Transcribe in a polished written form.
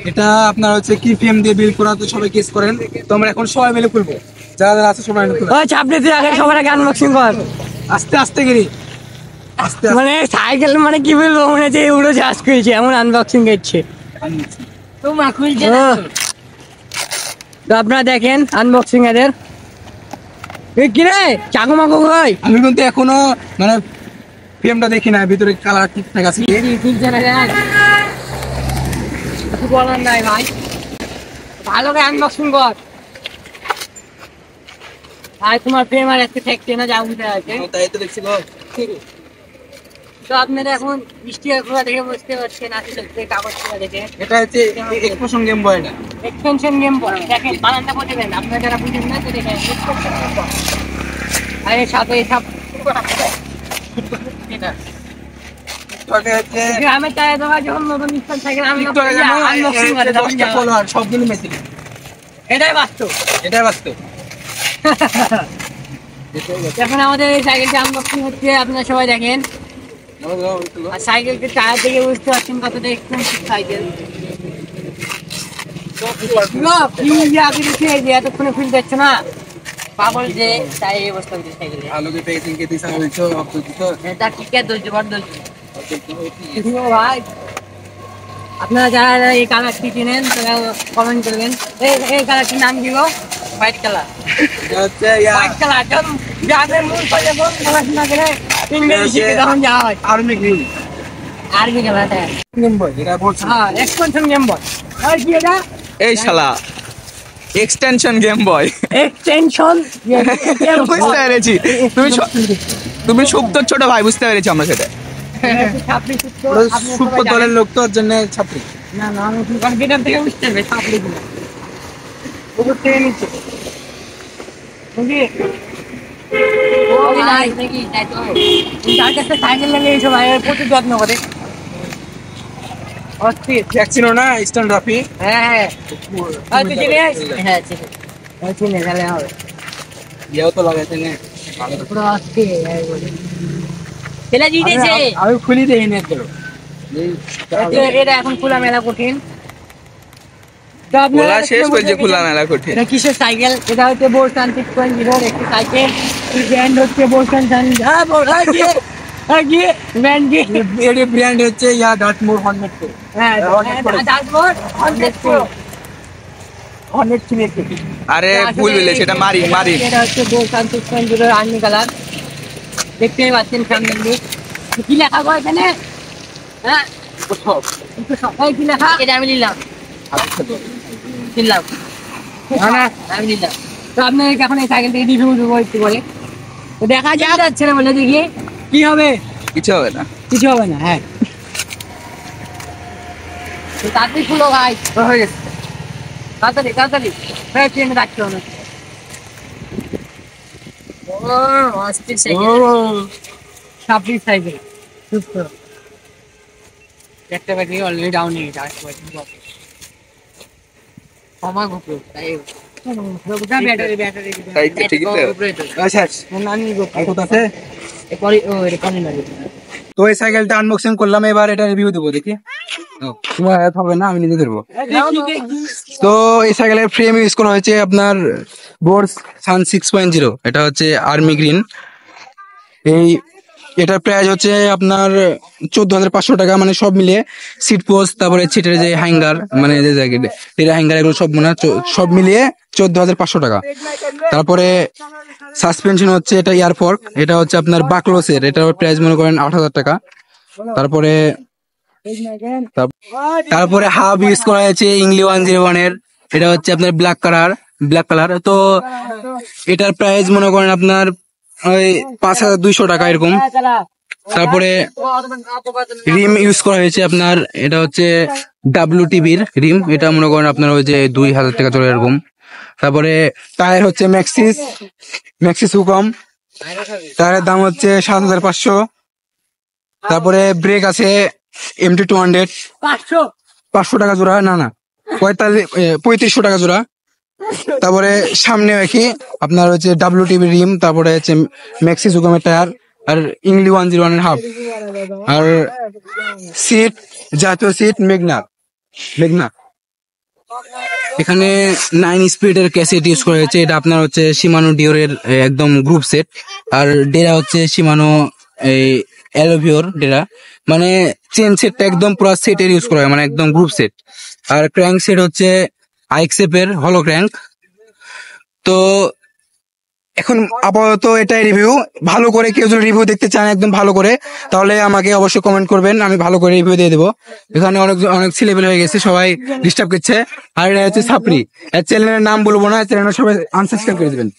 এটা আপনার হচ্ছে কি ফ্রেম দিয়ে বিল্ড করা, তো সবাই কেস করেন, তো আমরা এখন সবাই মিলে খুলবো, যারা যারা আছে সবাই মিলে খুলবো। ওই চাপড়ি তুই আগে সবার আগে আনবক্সিং কর। আস্তে আস্তে গিরি, আস্তে আস্তে। মানে সাইকেল মানে কি বলবো, মনে হচ্ছে উড়ো চাষ করেছে এমন আনবক্সিং করছে। তো আপনারা দেখেন আনবক্সিং এদের কিরে চাকু মাকু ভাই। আমি কিন্তু এখনো মানে ফ্রেমটা দেখি না, ভিতরে কালার ঠিকঠাক আছে কি? কিছু বলার নাই ভাই, ভালো করে আনবক্সিং কর ভাই। তোমার প্রেম আর একটা ঠেকছে না, যা উঠে আছে তাই তো দেখছি গো। তো আপনারা এখন স্টিকার খোলা দেখে বুঝতে পারছেন আসলে কাগজ খোলা দেখে। এটা হচ্ছে এক্সপ্রেশন গেম বয়, এটা এক্সটেনশন গেম বয়। দেখেন বানানটা বলতে পারেন আপনারা যারা বুঝেন না, তো দেখেন এক্সটেনশন গেম বয়। আর এর সাথে এসব গ্রামের টায়ার দেওয়া যখন নতুন স্টাইল সাইকেল আমি আনবক্সিং করে তখন ফলোয়ার সবগুলো মেসি। এটাই বাস্তব, এটাই বাস্তব। এখন আমাদের এই সাইকেলটা আনবক্সিং হচ্ছে, আপনারা সবাই দেখেন। আর সাইকেলকে টায়ার থেকে বুঝতে পারছেন কতটা এক্সপেন্সিভ সাইকেল। এতক্ষণে ফিল যাচ্ছে না পাগল যে, তাই এই অবস্থা হচ্ছে সাইকেলে। আলোকে পেয়েছেন কে দিশা বলছো অপোজিট তো এটা ঠিক আছে, ধৈর্য বড় ধৈর্য ভাই। আপনারা যারা এই কালারটি কিনেন তারা কমেন্ট করবেন। এই কালারটির নাম দিব হোয়াইট কালার। হচ্ছে হোয়াইট কালার যাদের মূল পড়াশোনা করে ইংরেজি শিখে তখন যাওয়া হয়। Army green army colour game boy, এটা বলছি। হ্যাঁ এক্সটেনশন গেম বয়। আর কি এটা? এই শালা এক্সটেনশন গেম বয়। এক্সটেনশন বুঝতে পেরেছি, তুমি সুপ্ত ছোট ভাই, বুঝতে পেরেছি আমরা সেটা। সুপ্ত দলের লোক তো, ওর জন্য ছাত্রী। না না আমি কম্পিউটার থেকে বুঝতে হবে ছাপড়ি গুলো উপর থেকে নিচে বুঝলি। ও ভাই দেখি তাই তো তার কাছে সাইকেল লাগে এইসব ভাই প্রচুর যত্ন করে। অস্থির দেখছিল না স্ট্যান্ড রাফি? হ্যাঁ হ্যাঁ তুই চিনি? হ্যাঁ চিনি, চিনি তাহলে হবে। ইয়েও তো লাগাইছে না পুরো অস্থির বলে ছেলে জিতেছে। আমি খুলি দেই না তো। এটা এখন খোলা মেলা কঠিন। খোলা শেষ হয়েছে, খোলা মেলা কঠিন। এটা কিসের সাইকেল? এটা হচ্ছে বোরসান 6.0 একটি সাইকেল। এই ব্র্যান্ড হচ্ছে বোরসান ব্র্যান্ড হচ্ছে ডাটমোর হর্নেট প্রো। হ্যাঁ ডাটমোর হর্নেট প্রো। হর্নেট ছিল। আরে ভুল বলেছে, এটা মারিন মারিন। এটা হচ্ছে বোরসান 6.0 আর্মি কালার, দেখতেই পাচ্ছেন সামনে দিক। কি লেখা গো এখানে? হ্যাঁ সবাই কি লেখা? এটা আমি নিলাম নিলাম আমি নিলাম। তো আপনার এখন এই সাইকেল থেকে রিভিউ দেবো একটু করে, তো দেখা যাচ্ছে না বলে দেখি কি হবে। কিছু হবে না, কিছু হবে না। হ্যাঁ তো তাড়াতাড়ি খুলো ভাই, হয়ে গেছে। তাড়াতাড়ি তাড়াতাড়ি হ্যাঁ ট্রেনে রাখতে হবে। ও অস্থির সাইকেল, সাপড়ি সাইকেল সুস্থ। একটা ব্যাটারি অলরেডি ডাউন হয়ে গেছে, আরেকটা ব্যাটারি সময় ঘুরবে তাই ব্যাটারি ব্যাটারি তাই তো, ঠিকই তো। আচ্ছা নানি কত আছে? এরপরে ও এরপরে লাগে। তো এই সাইকেলটা আনবক্সিং করলাম, এবার এটা রিভিউ দেবো দেখি। তোমার হাত হবে না, আমি নিজে ধরবো। তো এই সাইকেলের ফ্রেম ইউজ করা হয়েছে আপনার বোরসান 6.0। এটা হচ্ছে আর্মি গ্রিন। এটার প্রাইস হচ্ছে আপনার 14,500 টাকা, মানে সব মিলিয়ে সিট পোস্ট, তারপরে সিটের যে হ্যাঙ্গার, মানে যে হ্যাঙ্গার, এগুলো সব মানে সব মিলিয়ে 14,500 টাকা। তারপরে সাসপেনশন হচ্ছে এটা এয়ারফর্ক, এটা হচ্ছে আপনার বাকলোসের, এটার প্রাইস মনে করেন 8,000 টাকা। তারপরে হাব ইউজ করা হয়েছে ইংলি 101 এর, এটা হচ্ছে আপনার ব্ল্যাক কালার। তো এটার প্রাইস মনে করেন আপনার ওই 5,200 টাকা এরকম। তারপরে রিম ইউজ করা হয়েছে আপনার, এটা হচ্ছে WTB-র রিম, এটা মনে করেন আপনার ওই যে 2,000 টাকা চলে এরকম। তারপরে টায়ার হচ্ছে ম্যাক্সিস হুকম, টায়ারের দাম হচ্ছে 7,500। তারপরে ব্রেক আছে MT 200, 500 টাকা জোড়া, না 3500 টাকা জোড়া। তারপরে সামনে একই আপনার হচ্ছে WTB রিম, তারপরে হচ্ছে ম্যাক্সিস হুকমের টায়ার, আর ইংলি 101 এর হাফ, আর সিট জাতীয় সিট মেঘনা। এখানে 9 স্পিডের ক্যাসেট ইউজ করা হয়েছে। এটা আপনার হচ্ছে শিমানো ডিওরের একদম গ্রুপ সেট। আর ডেরা হচ্ছে শিমানো এই অ্যালোভিওর ডেরা, মানে চেন সেটটা একদম পুরো সেটের ইউজ করা হয়, মানে একদম গ্রুপ সেট। আর ক্র্যাঙ্ক সেট হচ্ছে আইক্সেপের হলো ক্র্যাঙ্ক। তো এখন আপাতত এটাই রিভিউ। ভালো করে কেউ যদি রিভিউ দেখতে চান একদম ভালো করে, তাহলে আমাকে অবশ্যই কমেন্ট করবেন, আমি ভালো করে রিভিউ দিয়ে দেবো। এখানে অনেক ছেলেবেলে হয়ে গেছে, সবাই ডিস্টার্ব করছে। আর এটা হচ্ছে সাপরি, চ্যানেলের নাম বলবো না, চ্যানেল সবাই আনসাবস্ক্রাইব করে দেবেন।